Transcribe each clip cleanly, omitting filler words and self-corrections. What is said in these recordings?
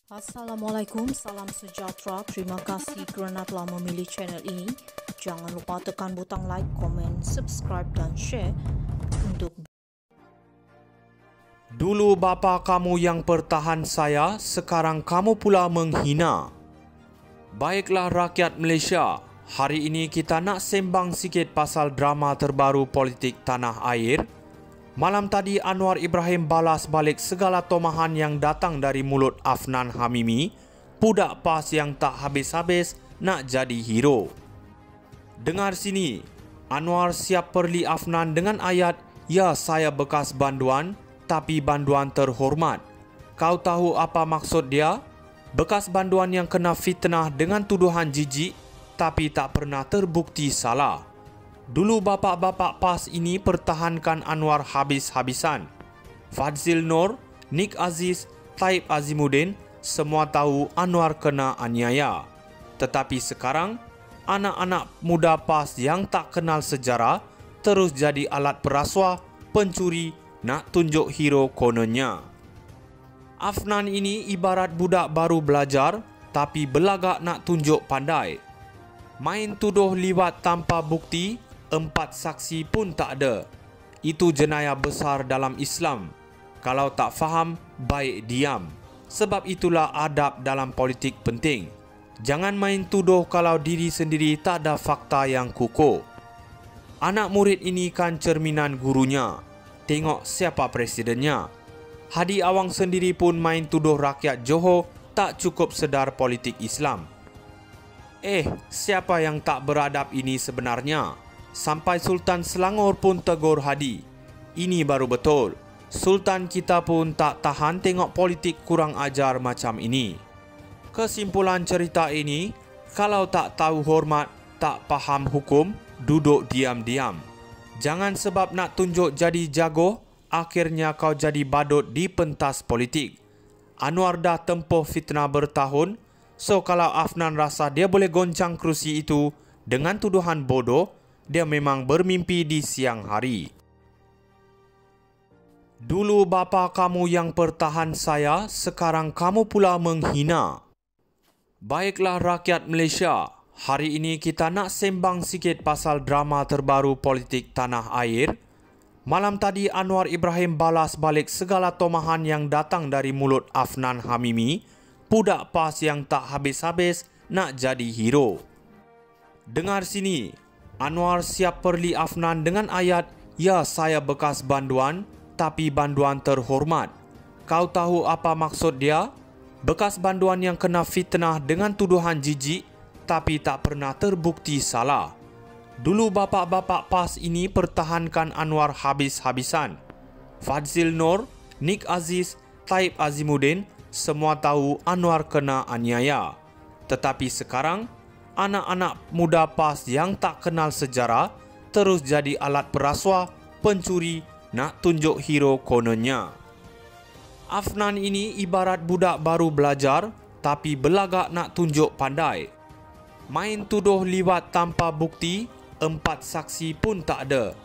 Assalamualaikum, salam sejahtera. Terima kasih kerana telah memilih channel ini. Jangan lupa tekan butang like, komen, subscribe dan share untuk Dulu bapa kamu yang pertahan saya, sekarang kamu pula menghina. Baiklah rakyat Malaysia, hari ini kita nak sembang sikit pasal drama terbaru politik tanah air. Malam tadi Anwar Ibrahim balas balik segala tomahan yang datang dari mulut Afnan Hamimi, budak PAS yang tak habis-habis nak jadi hero. Dengar sini, Anwar siap perli Afnan dengan ayat, "Ya saya bekas banduan, tapi banduan terhormat." Kau tahu apa maksud dia? Bekas banduan yang kena fitnah dengan tuduhan jijik, tapi tak pernah terbukti salah. Dulu bapak-bapak PAS ini pertahankan Anwar habis-habisan. Fadzil Nur, Nik Aziz, Taib Azimuddin, semua tahu Anwar kena aniaya. Tetapi sekarang, anak-anak muda PAS yang tak kenal sejarah terus jadi alat perasuah, pencuri, nak tunjuk hero kononnya. Afnan ini ibarat budak baru belajar, tapi belagak nak tunjuk pandai. Main tuduh liwat tanpa bukti, 4 saksi pun tak ada. Itu jenayah besar dalam Islam. Kalau tak faham, baik diam. Sebab itulah adab dalam politik penting. Jangan main tuduh kalau diri sendiri tak ada fakta yang kukuh. Anak murid ini kan cerminan gurunya. Tengok siapa presidennya. Hadi Awang sendiri pun main tuduh rakyat Johor tak cukup sedar politik Islam. Siapa yang tak beradab ini sebenarnya? Sampai Sultan Selangor pun tegur Hadi. Ini baru betul. Sultan kita pun tak tahan tengok politik kurang ajar macam ini. Kesimpulan cerita ini, kalau tak tahu hormat, tak faham hukum, duduk diam-diam. Jangan sebab nak tunjuk jadi jago, akhirnya kau jadi badut di pentas politik. Anwar dah tempuh fitnah bertahun, so kalau Afnan rasa dia boleh goncang kerusi itu dengan tuduhan bodoh, dia memang bermimpi di siang hari. Dulu bapa kamu yang pertahan saya, sekarang kamu pula menghina. Baiklah rakyat Malaysia, hari ini kita nak sembang sikit pasal drama terbaru politik tanah air. Malam tadi Anwar Ibrahim balas balik segala tomahan yang datang dari mulut Afnan Hamimi, budak PAS yang tak habis-habis nak jadi hero. Dengar sini, Anwar siap perli Afnan dengan ayat, "Ya saya bekas banduan, tapi banduan terhormat." Kau tahu apa maksud dia? Bekas banduan yang kena fitnah dengan tuduhan jijik, tapi tak pernah terbukti salah. Dulu bapak-bapak PAS ini pertahankan Anwar habis-habisan. Fadzil Nur, Nik Aziz, Taib Azimuddin, semua tahu Anwar kena aniaya. Tetapi sekarang, anak-anak muda PAS yang tak kenal sejarah terus jadi alat perasuah, pencuri, nak tunjuk hero kononnya. Afnan ini ibarat budak baru belajar, tapi belagak nak tunjuk pandai. Main tuduh liwat tanpa bukti, 4 saksi pun tak ada.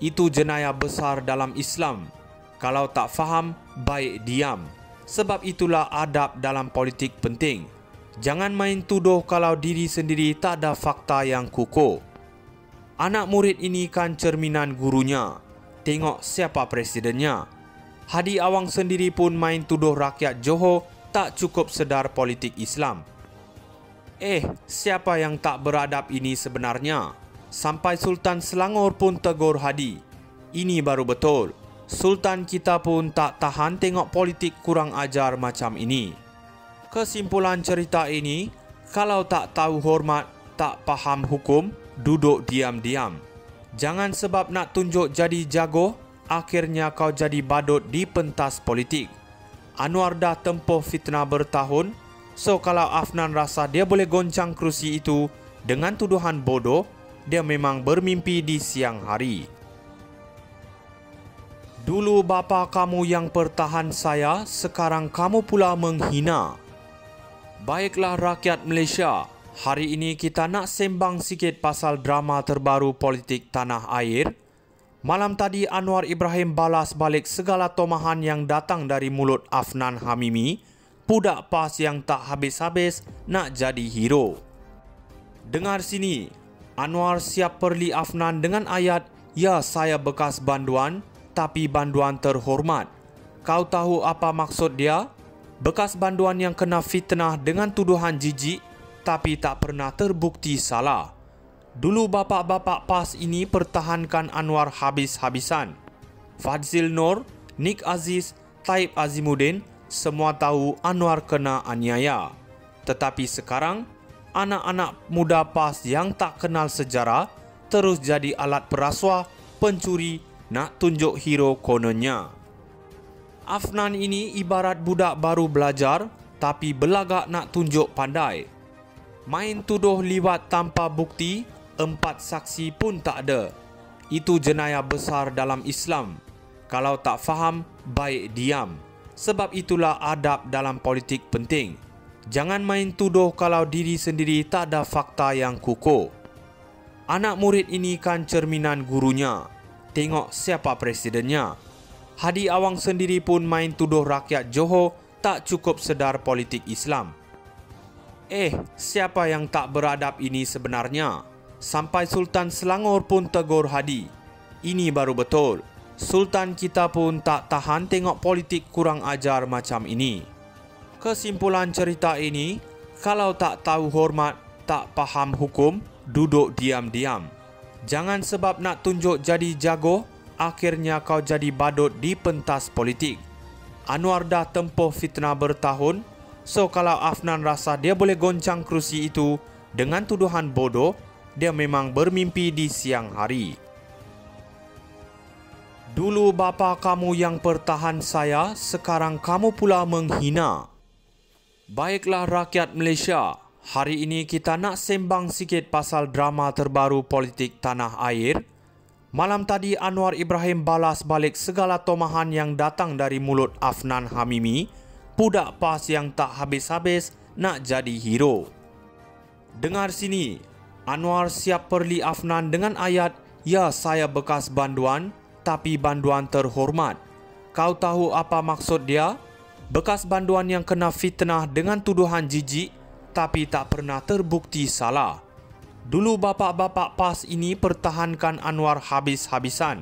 Itu jenayah besar dalam Islam. Kalau tak faham, baik diam. Sebab itulah adab dalam politik penting. Jangan main tuduh kalau diri sendiri tak ada fakta yang kukuh. Anak murid ini kan cerminan gurunya. Tengok siapa presidennya. Hadi Awang sendiri pun main tuduh rakyat Johor tak cukup sedar politik Islam. Siapa yang tak beradab ini sebenarnya? Sampai Sultan Selangor pun tegur Hadi. Ini baru betul. Sultan kita pun tak tahan tengok politik kurang ajar macam ini. Kesimpulan cerita ini, kalau tak tahu hormat, tak faham hukum, duduk diam-diam. Jangan sebab nak tunjuk jadi jago, akhirnya kau jadi badut di pentas politik. Anwar dah tempuh fitnah bertahun, so kalau Afnan rasa dia boleh goncang kerusi itu dengan tuduhan bodoh, dia memang bermimpi di siang hari. Dulu bapa kamu yang pertahan saya, sekarang kamu pula menghina. Baiklah rakyat Malaysia, hari ini kita nak sembang sikit pasal drama terbaru politik tanah air. Malam tadi Anwar Ibrahim balas balik segala tomahan yang datang dari mulut Afnan Hamimi, budak PAS yang tak habis-habis nak jadi hero. Dengar sini, Anwar siap perli Afnan dengan ayat, "Ya, saya bekas banduan, tapi banduan terhormat." Kau tahu apa maksud dia? Bekas banduan yang kena fitnah dengan tuduhan jijik, tapi tak pernah terbukti salah. Dulu bapak-bapak PAS ini pertahankan Anwar habis-habisan. Fadzil Nur, Nik Aziz, Taib Azimuddin, semua tahu Anwar kena aniaya. Tetapi sekarang, anak-anak muda PAS yang tak kenal sejarah terus jadi alat perasuah, pencuri, nak tunjuk hero kononnya. Afnan ini ibarat budak baru belajar, tapi belagak nak tunjuk pandai. Main tuduh liwat tanpa bukti, 4 saksi pun tak ada. Itu jenayah besar dalam Islam. Kalau tak faham, baik diam. Sebab itulah adab dalam politik penting. Jangan main tuduh kalau diri sendiri tak ada fakta yang kukuh. Anak murid ini kan cerminan gurunya. Tengok siapa presidennya. Hadi Awang sendiri pun main tuduh rakyat Johor tak cukup sedar politik Islam. Siapa yang tak beradab ini sebenarnya? Sampai Sultan Selangor pun tegur Hadi. Ini baru betul. Sultan kita pun tak tahan tengok politik kurang ajar macam ini. Kesimpulan cerita ini, kalau tak tahu hormat, tak faham hukum, duduk diam-diam. Jangan sebab nak tunjuk jadi jago, akhirnya kau jadi badut di pentas politik. Anwar dah tempuh fitnah bertahun, so kalau Afnan rasa dia boleh goncang kerusi itu dengan tuduhan bodoh, dia memang bermimpi di siang hari. Dulu bapa kamu yang pertahan saya, sekarang kamu pula menghina. Baiklah rakyat Malaysia, hari ini kita nak sembang sikit pasal drama terbaru politik tanah air. Malam tadi Anwar Ibrahim balas balik segala tomahan yang datang dari mulut Afnan Hamimi, budak PAS yang tak habis-habis nak jadi hero. Dengar sini, Anwar siap perli Afnan dengan ayat, "Ya, saya bekas banduan, tapi banduan terhormat." Kau tahu apa maksud dia? Bekas banduan yang kena fitnah dengan tuduhan jijik, tapi tak pernah terbukti salah. Dulu bapak-bapak PAS ini pertahankan Anwar habis-habisan.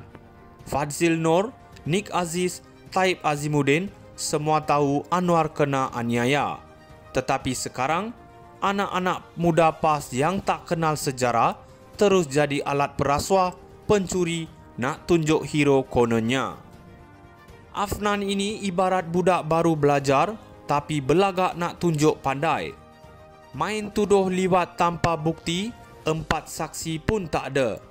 Fadzil Nur, Nik Aziz, Taib Azimuddin, semua tahu Anwar kena aniaya. Tetapi sekarang, anak-anak muda PAS yang tak kenal sejarah terus jadi alat perasuah, pencuri, nak tunjuk hero kononnya. Afnan ini ibarat budak baru belajar, tapi belagak nak tunjuk pandai. Main tuduh liwat tanpa bukti, 4 saksi pun tak ada.